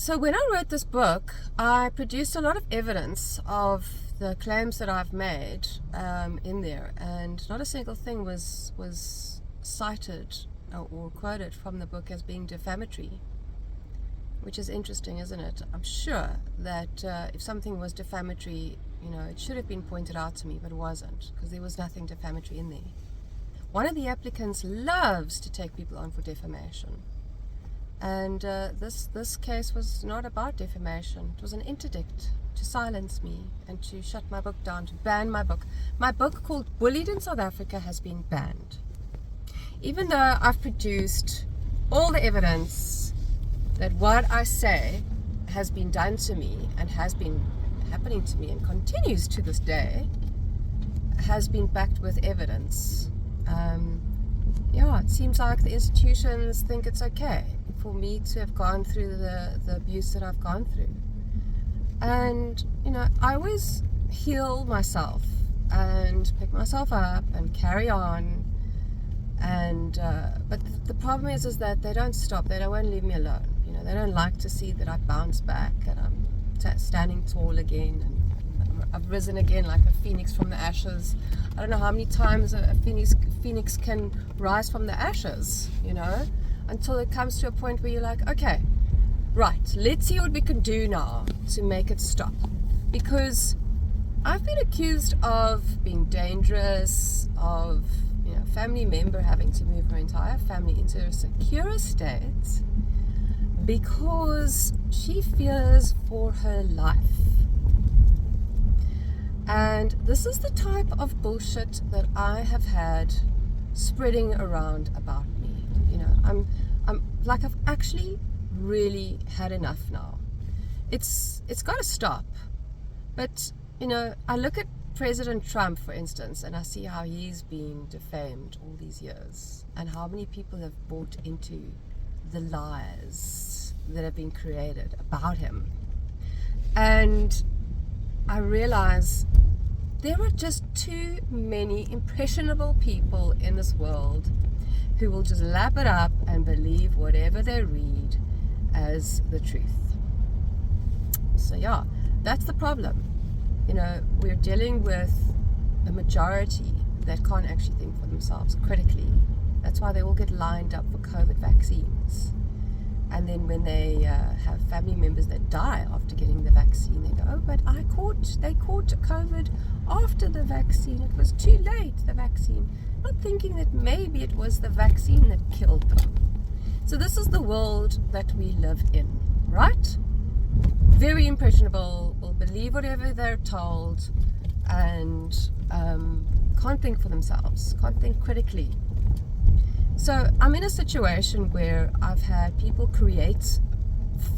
So when I wrote this book, I produced a lot of evidence of the claims that I've made in there, and not a single thing was cited or quoted from the book as being defamatory, which is interesting, isn't it? I'm sure that if something was defamatory, it should have been pointed out to me, but it wasn't, because there was nothing defamatory in there. One of the applicants loves to take people on for defamation. And this case was not about defamation. It was an interdict to silence me and to shut my book down, to ban my book. My book, called Bullied in South Africa, has been banned. Even though I've produced all the evidence that what I say has been done to me and has been happening to me and continues to this day, has been backed with evidence. It seems like the institutions think it's okay for me to have gone through the abuse that I've gone through. And, I always heal myself and pick myself up and carry on. And but the problem is that they don't stop. They won't leave me alone. They don't like to see that I bounce back and I'm standing tall again, and I've risen again like a phoenix from the ashes. I don't know how many times a phoenix can rise from the ashes, until it comes to a point where you're like, okay, right, let's see what we can do now to make it stop. Because I've been accused of being dangerous, of family member having to move her entire family into a secure state because she fears for her life. And this is the type of bullshit that I have had spreading around about me. I'm like, I've actually really had enough now. It's got to stop. But I look at President Trump, for instance, and I see how he's been defamed all these years, and how many people have bought into the lies that have been created about him. And I realize there are just too many impressionable people in this world who will just lap it up and believe whatever they read as the truth. So that's the problem. We're dealing with a majority that can't actually think for themselves critically. That's why they all get lined up for COVID vaccines. And then when they have family members that die after getting the vaccine, they go, oh, but they caught COVID after the vaccine. It was too late, the vaccine. Not thinking that maybe it was the vaccine that killed them. So this is the world that we live in, right? Very impressionable, will believe whatever they're told, and can't think for themselves, can't think critically. So I'm in a situation where I've had people create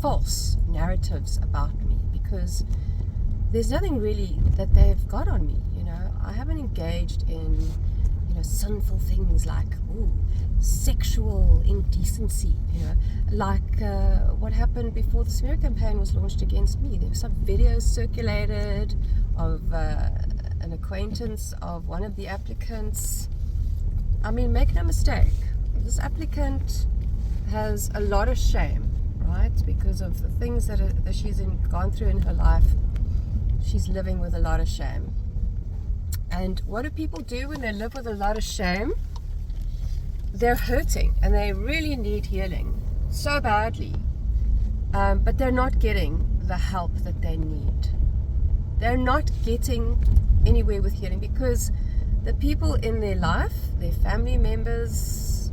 false narratives about me because there's nothing really that they've got on me. I haven't engaged in sinful things like sexual indecency, like what happened before the smear campaign was launched against me. There were some videos circulated of an acquaintance of one of the applicants. I mean, make no mistake, this applicant has a lot of shame, right? Because of the things that she's gone through in her life. She's living with a lot of shame. And what do people do when they live with a lot of shame? They're hurting and they really need healing so badly, but they're not getting the help that they need. They're not getting anywhere with healing because the people in their life, their family members,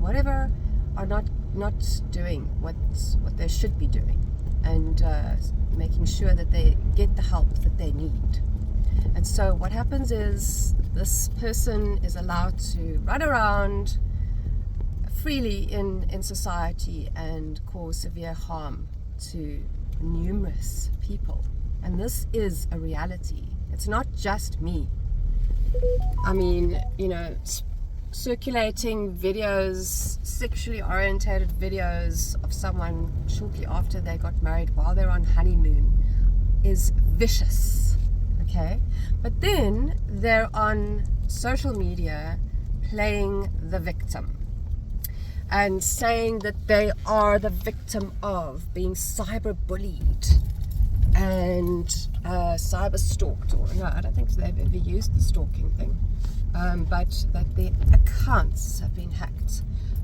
whatever, are not doing what they should be doing, and making sure that they get the help that they need. And so what happens is this person is allowed to run around freely in society and cause severe harm to numerous people. And this is a reality. It's not just me. I mean, circulating videos, sexually orientated videos of someone shortly after they got married while they're on honeymoon is vicious, okay? But then they're on social media playing the victim. and saying that they are the victim of being cyberbullied and cyber stalked, or no, I don't think they've ever used the stalking thing, but that their accounts have been hacked,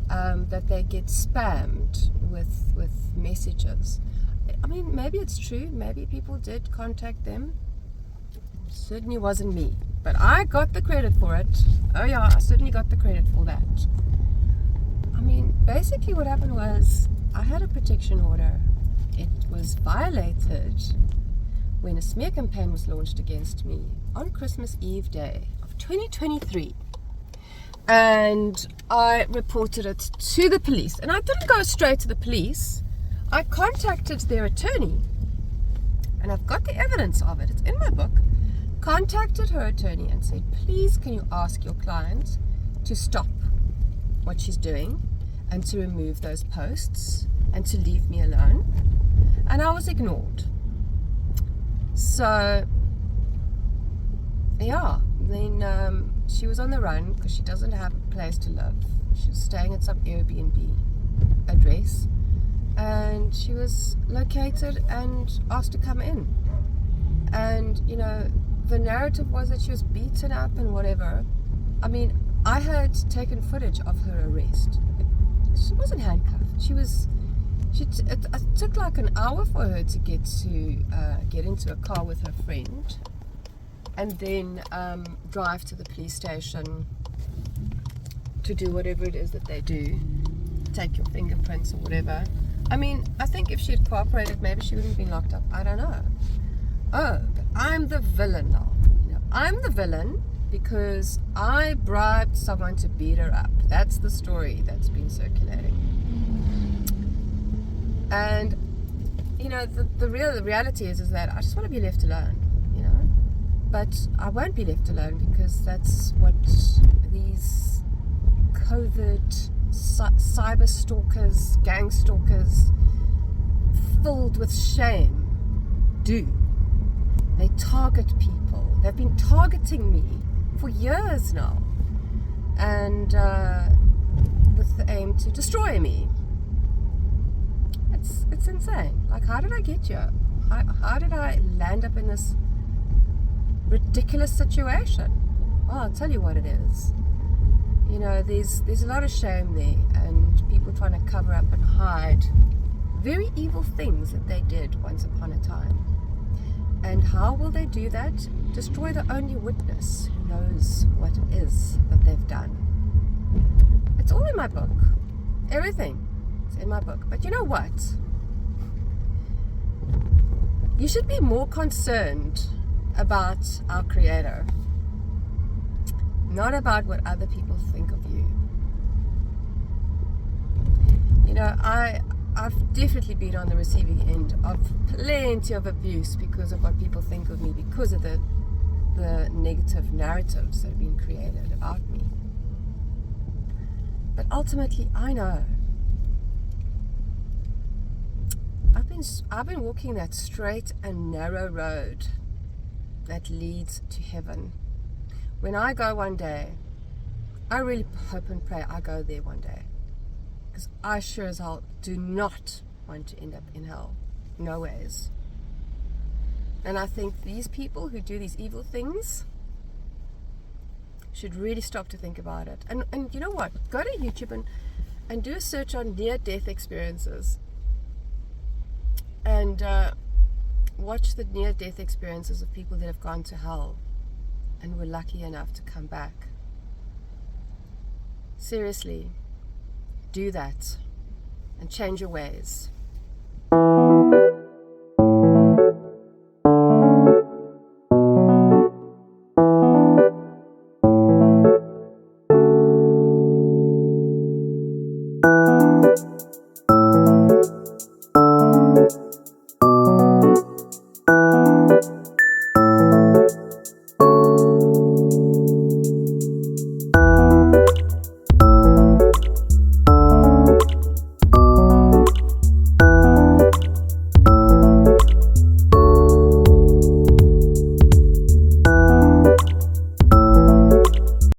that they get spammed with messages. I mean, maybe it's true, maybe people did contact them. It certainly wasn't me, but I got the credit for it. Oh yeah, I certainly got the credit for that. I mean, basically what happened was I had a protection order. It was violated when a smear campaign was launched against me on Christmas Eve day of 2023. And I reported it to the police. And I didn't go straight to the police. I contacted their attorney. And I've got the evidence of it. It's in my book. Contacted her attorney and said, please can you ask your client to stop what she's doing and to remove those posts and to leave me alone. And I was ignored. So yeah, then she was on the run because she doesn't have a place to live. She was staying at some Airbnb address, and she was located and asked to come in. And you know, the narrative was that she was beaten up and whatever. I mean, I had taken footage of her arrest. She wasn't handcuffed. It took like an hour for her to get into a car with her friend, and then drive to the police station to do whatever it is that they do, take your fingerprints or whatever. I mean, I think if she had cooperated, maybe she wouldn't have been locked up. I don't know. Oh, but I'm the villain now. You know, I'm the villain because I bribed someone to beat her up. That's the story that's been circulating. And you know, the reality is that I just want to be left alone, you know. But I won't be left alone because that's what these covert cyber stalkers, gang stalkers, filled with shame, do. They target people. They've been targeting me for years now, and with the aim to destroy me. It's insane. Like, how did I get here? How did I land up in this ridiculous situation? Well, I'll tell you what it is. You know, there's a lot of shame there, and people trying to cover up and hide very evil things that they did once upon a time. And how will they do that? Destroy the only witness who knows what it is that they've done. It's all in my book. Everything is in my book. But you know what? You should be more concerned about our Creator, not about what other people think of you. You know, I've definitely been on the receiving end of plenty of abuse because of what people think of me, because of the negative narratives that have been created about me. But ultimately, I know I've been walking that straight and narrow road that leads to heaven. When I go one day, I really hope and pray I go there one day, because I sure as hell do not want to end up in hell. No ways. And I think these people who do these evil things should really stop to think about it. And you know what? Go to YouTube and do a search on near-death experiences. And watch the near-death experiences of people that have gone to hell and were lucky enough to come back. Seriously, do that and change your ways.